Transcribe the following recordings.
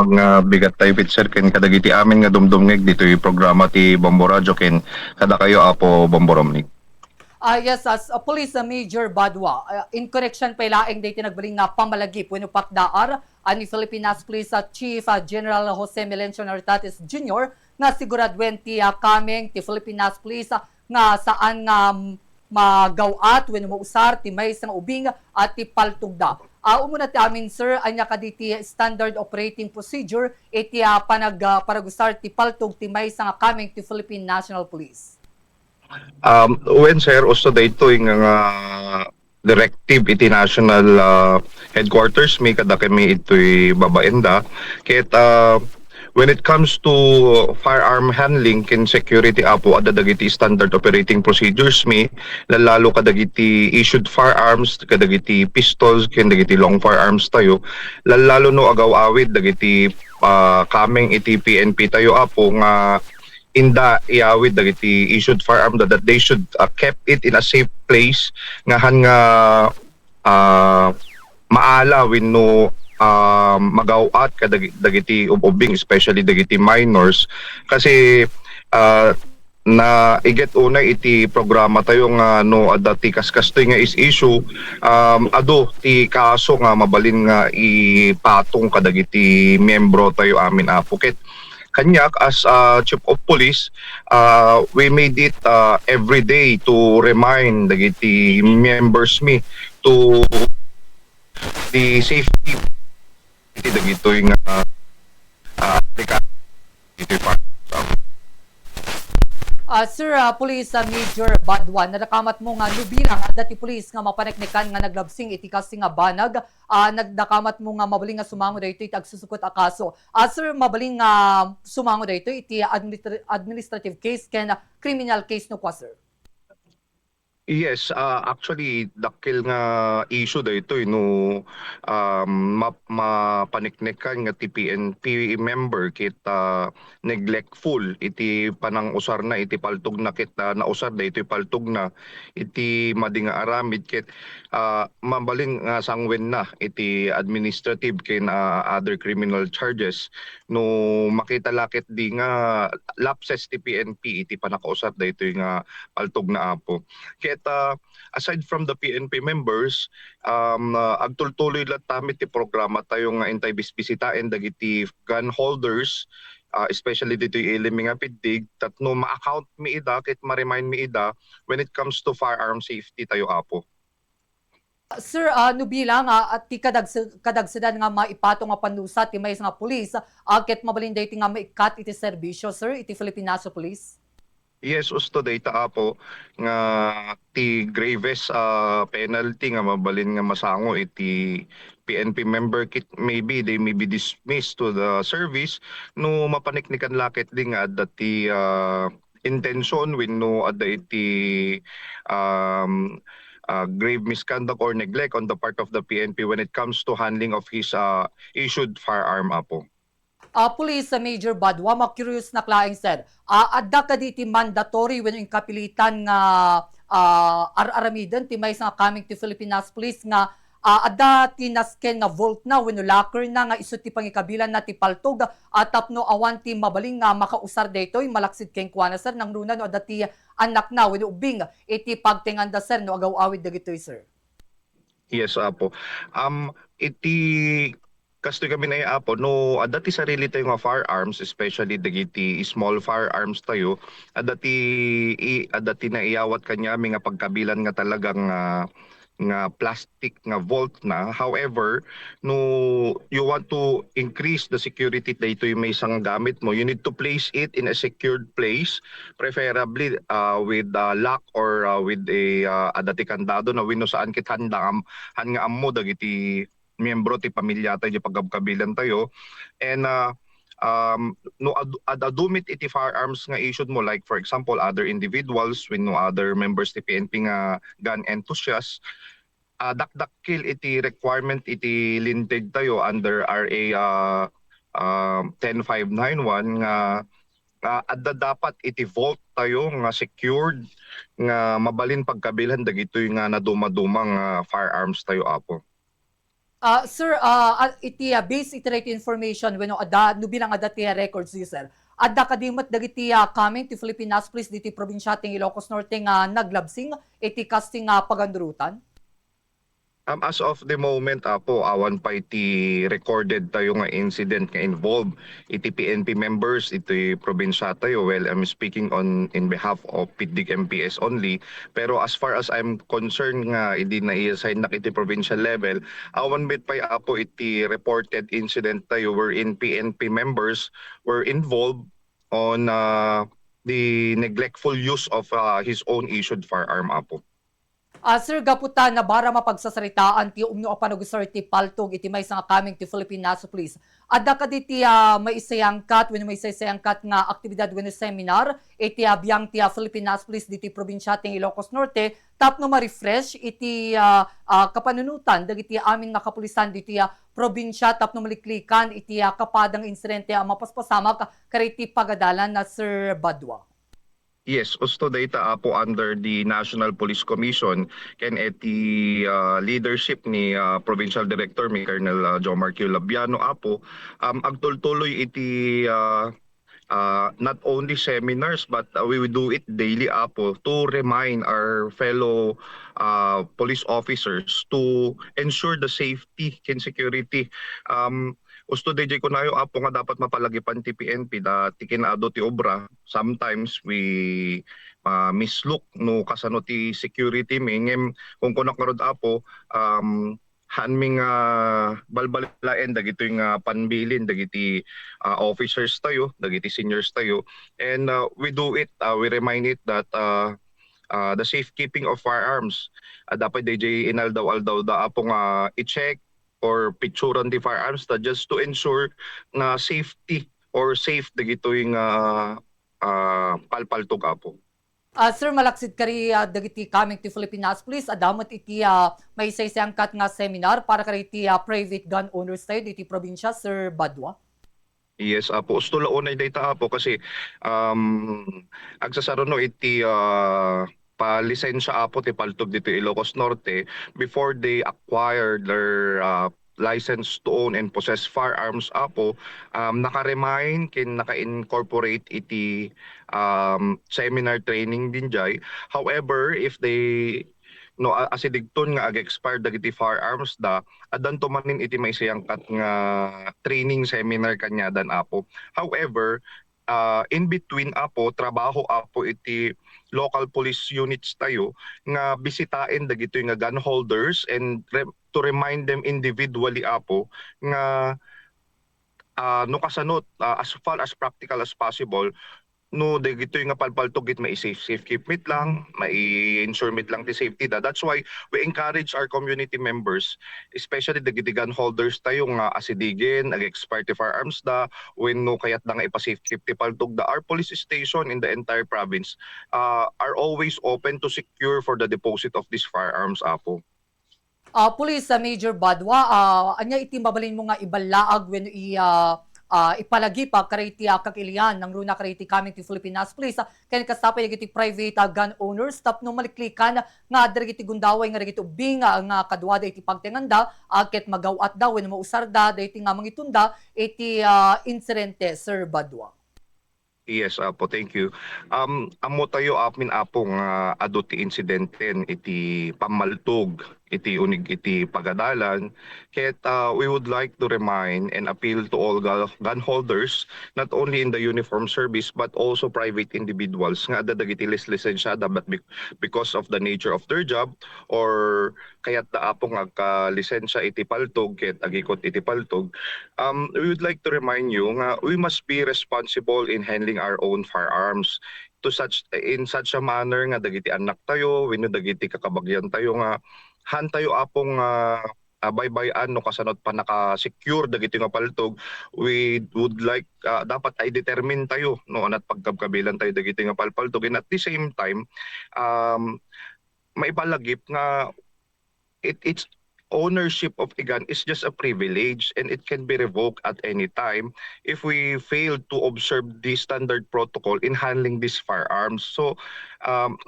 nga bigat tayo bit sir ken kadagiti amin nga dumdumngeg ditoy programa ti Bombo Radyo ken kada kayo apo Bombo Romnig. Yes, as Police Major Badwa, in correction pa ilaing dati nagbaling nga pamalagi puno pakdaar ani Filipinas Police Chief General Jose Melencio Nartates Jr. nga siguradwen ti kaming ti Filipinas Police nga saan nga magawat when mausar ti may sang ubing at ti paltugda. Umuna ti amin sir, anya kaditi standard operating procedure iti paragusar ti paltug ti may sang kaming ti Philippine National Police. When sir usto daytoy nga directive iti national headquarters mi kada kami ito'y babaenda ket when it comes to firearm handling ken security apo adda dagiti standard operating procedures mi lalo kadagiti issued firearms kadagiti pistols ken dagiti long firearms tayo lalo no agaw-awid dagiti kameng iti PNP tayo apo nga inda iawid dagiti issued firearm that they should kept it in a safe place ngahan nga maala wenno magawat dagiti ubing especially dagiti minors kasi na iget unay iti programa tayo nga no adda ti kaskastoy nga is issue ado ti kaso nga mabalin nga ipatong kadagiti membro tayo amin apuket kanyak as Chief of Police, we made it every day to remind dagiti members mi to the safety iti dagitoy nga Sir, Police Major Badwan, nadakamat mo nga nubilang dati police nga mapaneknikan nga naglabsing iti kasing nga banag, nagdakamat mo nga mabaling nga sumango dito iti agsusukot a kaso. Sir, mabaling nga sumango dito iti administrative case ken criminal case no kwa sir? Yes, actually dakil nga issue daytoy no mapaniknekan nga ti PNP member kita neglectful iti panang-usar na iti paltog na kita nausar daytoy paltog na iti madi nga aramid ket mabaling nga sangwen na iti administrative ken other criminal charges no makita lakit di nga lapses ti PNP iti panakausar daytoy nga paltog na apo. Ket aside from the PNP members, agtultuloy lang tamit ti programa tayo nga intay bisbisitain dagiti gun holders, especially dito yung ilim nga pidig, tatno ma-account mi ida, kit ma-remind mi ida when it comes to firearm safety tayo apo. Sir, nubilang at ti kadagsadan nga maipatong nga panusa ti may nga pulis, ket mabalin dito nga maikat iti serbisyo, sir, iti Filipinaso Police? Yes, usto data apo nga ti gravest penalty nga mabalin nga masango iti PNP member kit maybe they may be dismissed to the service no mapaniknikan lakit di nga adda ti intention wenno adda iti grave misconduct or neglect on the part of the PNP when it comes to handling of his issued firearm apo. Police Major Badwa, ma-curious na klaing sir, adda ka di ti mandatory when yung kapilitan nga aramidan ti may nga coming to Filipinas Police nga adda ti nasken nga vault na when locker na nga iso ti pangikabilan na ti paltog tapno awan ti mabaling nga makausar daytoy malaksid ken kuana sir nang runa no adda ti anak na when ubing iti pagtinganda sir no agaw-awid dagitoy sir. Yes apo. Iti kastoy kami na apo no adati sarili tayo nga firearms especially dagiti small firearms tayo adati na iyawat kanya nga pagkabilan nga talagang nga plastic nga vault na. However, no you want to increase the security dayto yung may isang gamit mo, you need to place it in a secured place, preferably with lock or with a adati kandado na wino saan kit handa nga ammo dagiti miyembro ti pamilya tayo pagkabilan tayo and no adumit iti firearms nga issued mo like for example other individuals with no other members ti PNP nga gun enthusiasts dakdakil iti requirement iti linteg tayo under RA 10591 nga adda dapat iti vault tayo nga secured nga mabalin pagkabilhan dagitoy nga naduma-dumang firearms tayo apo. Sir, iti base iti right information when no bilang ada ti records user. Adda kadimat dagiti coming ti Filipinas please diti probinsya ting Ilocos Norte nga naglabsing iti casting pagandurutan. As of the moment, po, awan pa iti recorded tayo nga incident nga involved iti PNP members, iti probinsya tayo. Well, I'm speaking on in behalf of PIDIG MPS only. Pero as far as I'm concerned nga, hindi na i-assign na iti provincial level, awan bit pa po iti reported incident tayo wherein PNP members were involved on the neglectful use of his own issued firearm, apo. Sir Gaputa, na bara mapagsasaritaan ti umno panagusar ti paltog iti may nga coming ti Philippine Police. Adda ka diti may isayangkat when may isayangkat nga aktibidad when seminar iti biyang ti Philippine Police diti probinsya ting Ilocos Norte tapno ma-refresh iti kapanunutan dagiti amin nga kapulisan diti probinsya tapno maliklikan iti kapadang insidente mapaspasamak kariti pagadalan na Sir Badwa. Yes, usto data po under the National Police Commission ken eti leadership ni Provincial Director mi Colonel Jomar Q. Labiano apo agtultuloy iti not only seminars but we will do it daily apo to remind our fellow police officers to ensure the safety and security. Usto DJ ko nayo apo nga dapat mapalagipan ti PNP da ti kinaado ti obra. Sometimes we mislook no kasano ti security mingem kung kunak karod apo hanming balbalaen dagiti nga panbilin dagiti officers tayo, dagiti seniors tayo, and we do it, we remind it that the safekeeping of firearms dapat DJ inaldaw-aldaw da apong i-check or picturean the firearms just to ensure na safety or safe dagitoy nga palpaltog apo. Sir, malaksid kari dagiti coming to Filipinas please adamot iti may isayangkat nga seminar para kariti private gun owners tayo diti probinsya Sir Badwa. Yes, apo. Usto launay data apo kasi agsasaruno iti pa-lisensya apo ti paltog dito Ilocos Norte before they acquire their license to own and possess firearms apo naka-remind kin naka-incorporate iti seminar training din jay. However, if they no asidigton nga ag-expire dagiti firearms da adan tumanin iti maisayangkat nga training seminar kanyadan apo. However, in between apo trabaho apo iti local police units tayo nga bisitain dagito nga gun holders and to remind them individually apo nga no kasanot as far as practical as possible no dagito nga palpaltog may safe keep meet lang may ensure meet lang ti safety da. That's why we encourage our community members especially the gun holders tayo nga asidigin ag-expire ti firearms da when no kayat da nga ipa-safe keep ti paltog da. Our police station in the entire province are always open to secure for the deposit of these firearms apo. Police Major Badwa, anya iti mabalin mo nga ibalaag when ipalagi pa kariti kakilian ng runa kariti coming to Filipinas please ken kasapay dagiti private gun owners tap no maliklikan nga dagiti gundaway nga dagiti ubing nga kadwada iti pagtenganda ket magawat daw when mausar da dagiti nga mangitunda iti insidente Sir Badwa. Yes, apo, thank you. Amo tayo amin apong adot ti insidenten iti pamaltog iti unig iti pagadalan. Ket we would like to remind and appeal to all gun holders not only in the uniform service but also private individuals nga adda dagiti lisensyada but because of the nature of their job or kayat da apong agka-lisensya iti paltog ket agikot iti paltog. We would like to remind you nga we must be responsible in handling our own firearms to in such a manner nga dagiti anak tayo wenno dagiti kakabagyan tayo nga han tayo apong baybayan no kasanot pa naka-secure dagiti nga paltog. We would like dapat ay determine tayo no anat pagkabkabilan tayo dagiti nga palpaltog and at the same time maipalagip nga it's ownership of a gun is just a privilege and it can be revoked at any time if we fail to observe the standard protocol in handling these firearms. So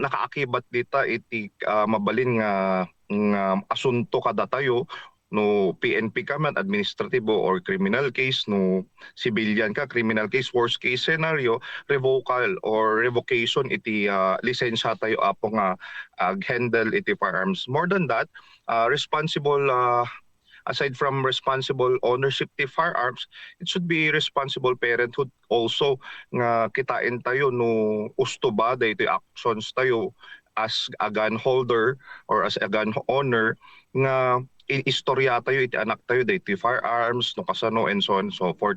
nakaakibat dita iti mabalin nga asunto kada tayo no PNP ka man administratibo or criminal case, no civilian ka criminal case, worst case scenario revocal or revocation iti lisensya tayo apo nga handle iti firearms. More than that, responsible aside from responsible ownership ti firearms, it should be responsible parenthood also nga kitain tayo no usto ba daytoy actions tayo as a gun holder or as a gun owner nga istorya tayo iti anak tayo daytoy firearms no kasano and so on and so forth.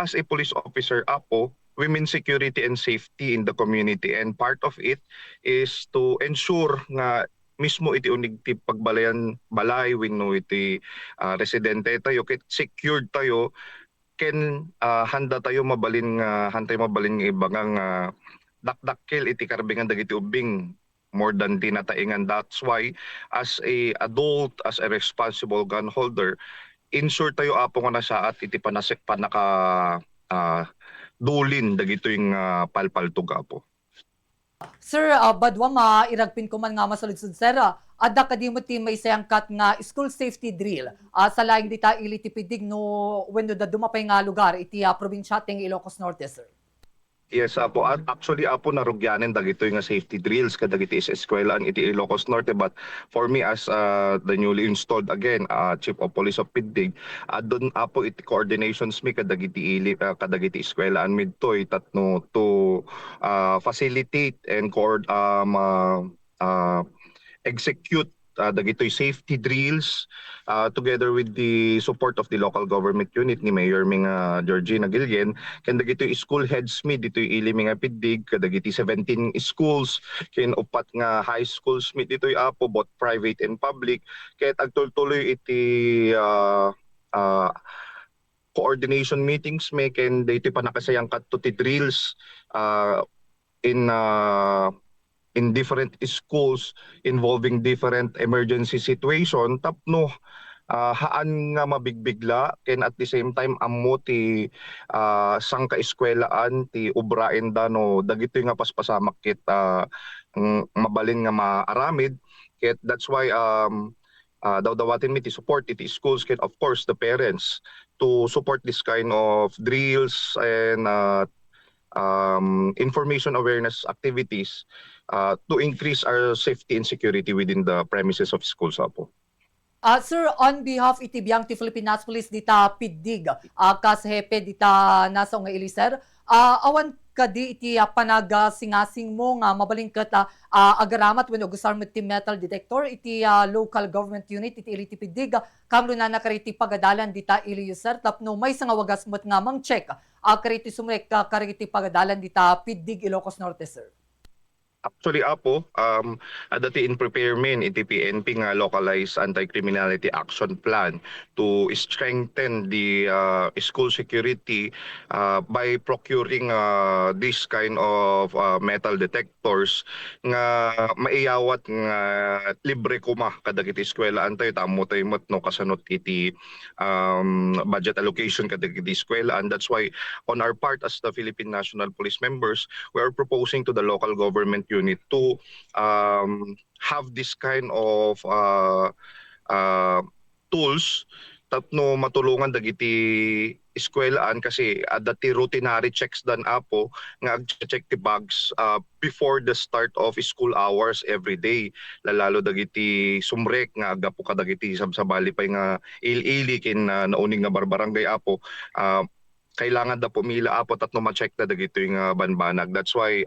As a police officer apo, women security and safety in the community, and part of it is to ensure nga mismo iti unig ti pagbalayan balay wenno iti residente tayo ket secured tayo ken handa tayo mabalin nga hantay mabalin nga iba nga dakdakkel iti karbingan dagiti ubing more than tinataingan. That's why as a adult, as a responsible gun holder, ensure tayo apo nga nasaat iti panasik panaka dulin dagito yung palpaltog apo. Sir, badwa mairagpin ko man nga masaludsod, sir. Adda kadimo ti may sayangkat nga school safety drill. Sa laing dita ili tipidig no wenno da dumapay nga lugar iti probinsya ting Ilocos Norte, sir. Yes, apo. Actually, apo narugyanen dagito yung safety drills kadagiti is eskwelahan iti Ilocos Norte. But for me as the newly installed again Chief of Police of Pidig, doon apo iti coordinations mi kadagiti kadagiti eskwelahan midtoy tatno to facilitate and execute dagitoy safety drills together with the support of the local government unit ni Mayor Minga Georgina Guillen ken dagitoy school heads mi ditoy ili Minga Pidig kadagiti 17 schools ken upat nga high schools mi ditoy apo both private and public ket agtultuloy iti coordination meetings mi ken daytoy panakasayang kadto ti drills in different schools involving different emergency situation tapno haan nga mabigbigla ken at the same time ammo ti sangka eskwelahan ti ubraen da no dagitoy nga paspasamak ket mabalin nga maaramid ket that's why dawdawatin mi ti support iti schools ken of course the parents to support this kind of drills and information awareness activities to increase our safety and security within the premises of schools apo. Sir, on behalf iti biyang ti Philippine Police dita Pidig, kas hepe dita nasa nga ili, sir, awan kadi iti panagasingasing mo nga mabaling ket agaramat wenno gusar met ti metal detector iti local government unit iti ili ti Pidig kamlo na nakariti pagadalan dita ili, sir, tapno may nga wagas met nga mang check kariti sumrek kariti pagadalan dita Pidig Ilocos Norte, sir. Actually apo, dati in preparation iti PNP nga localized anti-criminality action plan to strengthen the school security by procuring this kind of metal detectors nga maiyawat nga libre kuma kadagiti eskwelahan tayo tamo tayo no kasanot iti budget allocation kadagiti eskwelahan. That's why on our part as the Philippine National Police members, we are proposing to the local government unit to have this kind of tools tapno matulungan dagiti eskwelahan kasi dati routinary checks dan apo nga check ti bags before the start of school hours every day lalo dagiti sumrek nga agapo kadagiti sabsabali pay nga ili ken nauning nga barbarangay apo kailangan da pumila apo tatno ma-check na dagito yung banbanag. That's why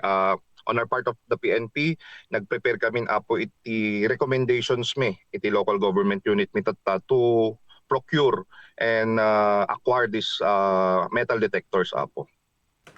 on our part of the PNP, nag-prepare kami apo iti recommendations iti local government unit mi tatta to procure and acquire these metal detectors apo.